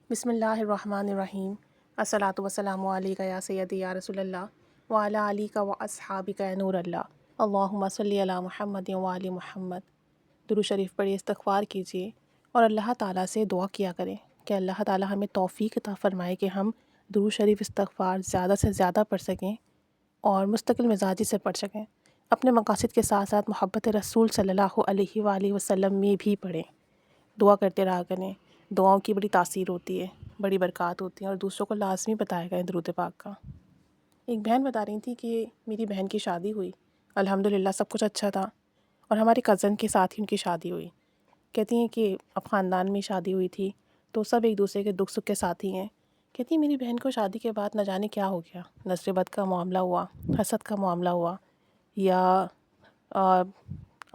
بسم اللہ الرحمن الرحیم۔ الصلاۃ والسلام علیک یا سیدی یا رسول اللہ وعلی آلک و اصحابک یا نور اللہ، اللہم صلی علی محمد وعلی محمد۔ درود شریف پڑھیے، استغفار کیجیے اور اللہ تعالیٰ سے دعا کیا کریں کہ اللہ تعالیٰ ہمیں توفیق عطا فرمائے کہ ہم درود شریف استغفار زیادہ سے زیادہ پڑھ سکیں اور مستقل مزاجی سے پڑھ سکیں، اپنے مقاصد کے ساتھ ساتھ محبت رسول صلی اللہ علیہ وآلہ وسلم میں بھی پڑھیں، دعا کرتے رہا کریں۔ دعاؤں کی بڑی تاثیر ہوتی ہے، بڑی برکات ہوتی ہیں، اور دوسروں کو لازمی بتایا کریں درود پاک کا۔ ایک بہن بتا رہی تھی کہ میری بہن کی شادی ہوئی، الحمدللہ سب کچھ اچھا تھا، اور ہماری کزن کے ساتھ ہی ان کی شادی ہوئی۔ کہتی ہیں کہ اب خاندان میں شادی ہوئی تھی تو سب ایک دوسرے کے دکھ سکھ کے ساتھی ہیں۔ کہتی ہیں میری بہن کو شادی کے بعد نہ جانے کیا ہو گیا، نظر بد کا معاملہ ہوا، حسد کا معاملہ ہوا، یا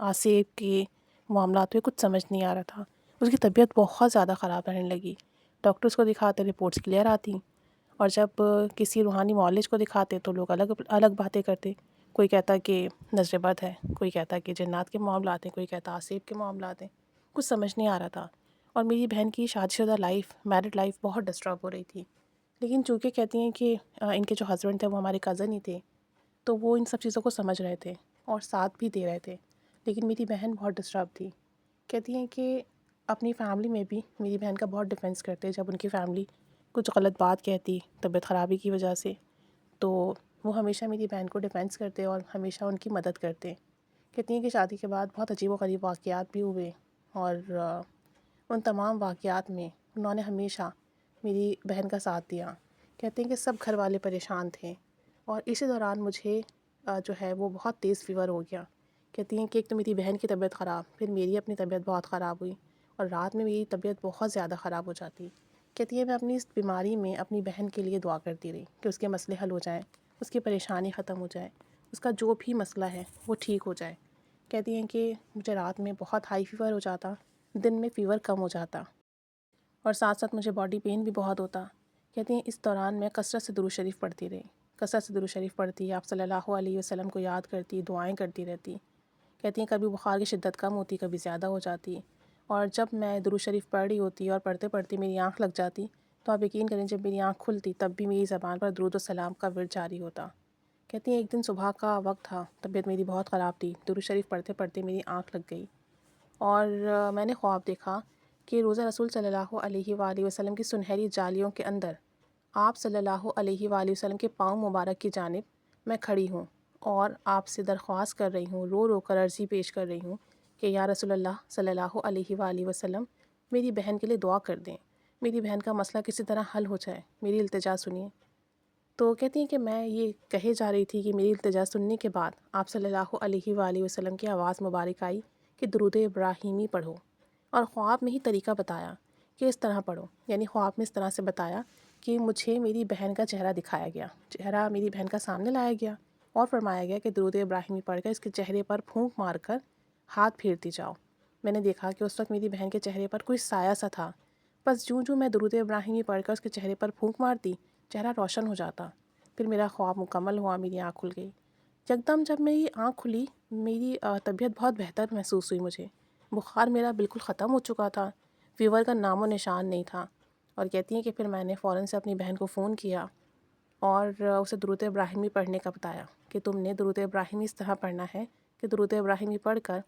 آصف کے معاملات ہوئے، کچھ سمجھ نہیں آ رہا تھا۔ اس کی طبیعت بہت زیادہ خراب رہنے لگی، ڈاکٹرز کو دکھاتے رپورٹس کلیئر آتی، اور جب کسی روحانی معالج کو دکھاتے تو لوگ الگ باتیں کرتے۔ کوئی کہتا کہ نظر بد ہے، کوئی کہتا کہ جنات کے معاملات ہیں، کوئی کہتا آصف کے معاملات ہیں، کچھ سمجھ نہیں آ رہا تھا۔ اور میری بہن کی شادی شدہ لائف، میرڈ لائف بہت ڈسٹرب ہو رہی تھی، لیکن چونکہ کہتی ہیں کہ ان کے جو ہسبینڈ تھے وہ ہمارے کزن ہی تھے، تو وہ ان سب چیزوں کو سمجھ رہے تھے اور ساتھ بھی دے رہے تھے، لیکن میری بہن بہت ڈسٹرب تھی۔ کہتی ہیں کہ اپنی فیملی میں بھی میری بہن کا بہت ڈیفینس کرتے، جب ان کی فیملی کچھ غلط بات کہتی طبیعت خرابی کی وجہ سے، تو وہ ہمیشہ میری بہن کو ڈیفینس کرتے اور ہمیشہ ان کی مدد کرتے۔ کہتی ہیں کہ شادی کے بعد بہت عجیب و غریب واقعات بھی ہوئے، اور ان تمام واقعات میں انہوں نے ہمیشہ میری بہن کا ساتھ دیا۔ کہتے ہیں کہ سب گھر والے پریشان تھے، اور اسی دوران مجھے جو ہے وہ بہت تیز فیور ہو گیا۔ کہتی ہیں کہ ایک تو میری بہن کی طبیعت خراب، پھر میری اپنی طبیعت بہت خراب ہوئی، اور رات میں میری طبیعت بہت زیادہ خراب ہو جاتی۔ کہتی ہے میں اپنی اس بیماری میں اپنی بہن کے لیے دعا کرتی رہی کہ اس کے مسئلے حل ہو جائیں، اس کی پریشانی ختم ہو جائے، اس کا جو بھی مسئلہ ہے وہ ٹھیک ہو جائے۔ کہتی ہیں کہ مجھے رات میں بہت ہائی فیور ہو جاتا، دن میں فیور کم ہو جاتا، اور ساتھ ساتھ مجھے باڈی پین بھی بہت ہوتا۔ کہتی ہیں اس دوران میں کثرت سے درود شریف پڑھتی رہی، کثرت سے درود شریف پڑھتی، آپ صلی اللہ علیہ وسلم کو یاد کرتی، دعائیں کرتی رہتی۔ کہتی ہیں کبھی بخار کی شدت کم ہوتی، کبھی زیادہ ہو جاتی، اور جب میں درود شریف پڑھ رہی ہوتی اور پڑھتے پڑھتے میری آنکھ لگ جاتی، تو آپ یقین کریں جب میری آنکھ کھلتی تب بھی میری زبان پر درود و سلام کا ورد جاری ہوتا۔ کہتی ہیں ایک دن صبح کا وقت تھا، طبیعت میری بہت خراب تھی، درود شریف پڑھتے پڑھتے میری آنکھ لگ گئی، اور میں نے خواب دیکھا کہ روزہ رسول صلی اللہ علیہ وآلہ وسلم کی سنہری جالیوں کے اندر آپ صلی اللہ علیہ وآلہ وسلم کے پاؤں مبارک کی جانب میں کھڑی ہوں، اور آپ سے درخواست کر رہی ہوں، رو رو کر عرضی پیش کر رہی ہوں کہ یا رسول اللہ صلی اللہ علیہ وآلہ وسلم میری بہن کے لیے دعا کر دیں، میری بہن کا مسئلہ کسی طرح حل ہو جائے، میری التجا سنیے۔ تو کہتی ہیں کہ میں یہ کہے جا رہی تھی کہ میری التجا سننے کے بعد آپ صلی اللہ علیہ وآلہ وسلم کی آواز مبارک آئی کہ درود ابراہیمی پڑھو، اور خواب میں ہی طریقہ بتایا کہ اس طرح پڑھو، یعنی خواب میں اس طرح سے بتایا کہ مجھے میری بہن کا چہرہ دکھایا گیا، چہرہ میری بہن کا سامنے لایا گیا، اور فرمایا گیا کہ درود ابراہیمی پڑھ کر اس کے چہرے پر پھونک مار کر ہاتھ پھیرتی جاؤ۔ میں نے دیکھا کہ اس وقت میری بہن کے چہرے پر کوئی سایہ سا تھا، بس جوں میں درود ابراہیمی پڑھ کر اس کے چہرے پر پھونک مارتی، چہرہ روشن ہو جاتا۔ پھر میرا خواب مکمل ہوا، میری آنکھ کھل گئی۔ یکدم جب میری آنکھ کھلی، میری طبیعت بہت بہتر محسوس ہوئی، مجھے بخار میرا بالکل ختم ہو چکا تھا، فیور کا نام و نشان نہیں تھا۔ اور کہتی ہیں کہ پھر میں نے فوراً سے اپنی بہن کو فون کیا اور اسے درود ابراہیمی پڑھنے کا بتایا کہ تم نے درود ابراہیمی اس طرح پڑھنا ہے کہ درود ابراہیمی پڑھ کر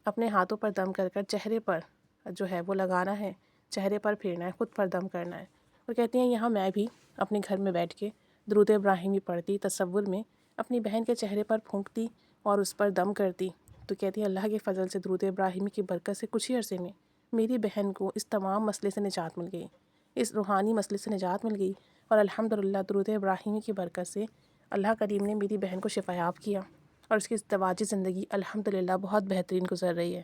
اپنے ہاتھوں پر دم کر کر چہرے پر جو ہے وہ لگانا ہے، چہرے پر پھیرنا ہے، خود پر دم کرنا ہے۔ اور کہتی ہیں یہاں میں بھی اپنے گھر میں بیٹھ کے درود ابراہیمی پڑھتی، تصور میں اپنی بہن کے چہرے پر پھونکتی اور اس پر دم کرتی۔ تو کہتی ہیں اللہ کے فضل سے درود ابراہیمی کی برکت سے کچھ ہی عرصے میں میری بہن کو اس تمام مسئلے سے نجات مل گئی، اس روحانی مسئلے سے نجات مل گئی، اور الحمدللہ درود ابراہیمی کی برکت سے اللہ کریم نے میری بہن کو شفا یاب کیا، اور اس کی ازدواجی زندگی الحمدللہ بہت بہترین گزر رہی ہے،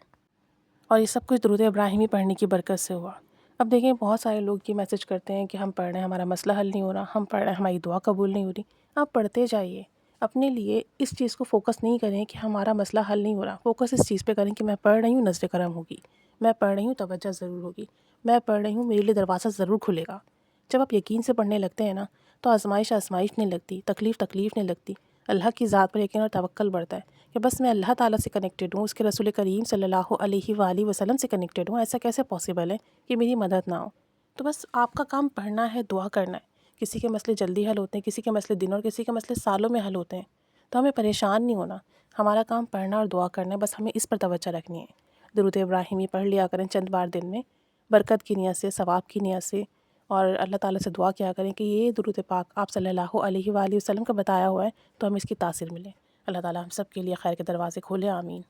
اور یہ سب کچھ درود ابراہیمی پڑھنے کی برکت سے ہوا۔ اب دیکھیں بہت سارے لوگ یہ میسج کرتے ہیں کہ ہم پڑھ رہے ہیں ہمارا مسئلہ حل نہیں ہو رہا، ہم پڑھ رہے ہیں ہماری دعا قبول نہیں ہو رہی۔ آپ پڑھتے جائیے، اپنے لیے اس چیز کو فوکس نہیں کریں کہ ہمارا مسئلہ حل نہیں ہو رہا، فوکس اس چیز پہ کریں کہ میں پڑھ رہی ہوں نظر کرم ہوگی، میں پڑھ رہی ہوں توجہ ضرور ہوگی، میں پڑھ رہی ہوں میرے لیے دروازہ ضرور کھلے گا۔ جب آپ یقین سے پڑھنے لگتے ہیں نا تو آزمائش نہیں لگتی، تکلیف نہیں لگتی، اللہ کی ذات پر یقین اور توکل بڑھتا ہے کہ بس میں اللہ تعالیٰ سے کنیکٹڈ ہوں، اس کے رسول کریم صلی اللہ علیہ وآلہ وسلم سے کنیکٹڈ ہوں، ایسا کیسے پاسبل ہے کہ میری مدد نہ ہو۔ تو بس آپ کا کام پڑھنا ہے، دعا کرنا ہے۔ کسی کے مسئلے جلدی حل ہوتے ہیں، کسی کے مسئلے دنوں اور کسی کے مسئلے سالوں میں حل ہوتے ہیں، تو ہمیں پریشان نہیں ہونا۔ ہمارا کام پڑھنا اور دعا کرنا ہے، بس ہمیں اس پر توجہ رکھنی ہے۔ درود ابراہیمی پڑھ لیا کریں چند بار دن میں، برکت کی نیت سے، ثواب کی نیت سے، اور اللہ تعالیٰ سے دعا کیا کریں کہ یہ درود پاک آپ صلی اللہ علیہ وآلہ وسلم کا بتایا ہوا ہے تو ہمیں اس کی تاثیر ملے۔ اللہ تعالیٰ ہم سب کے لیے خیر کے دروازے کھولے، آمین۔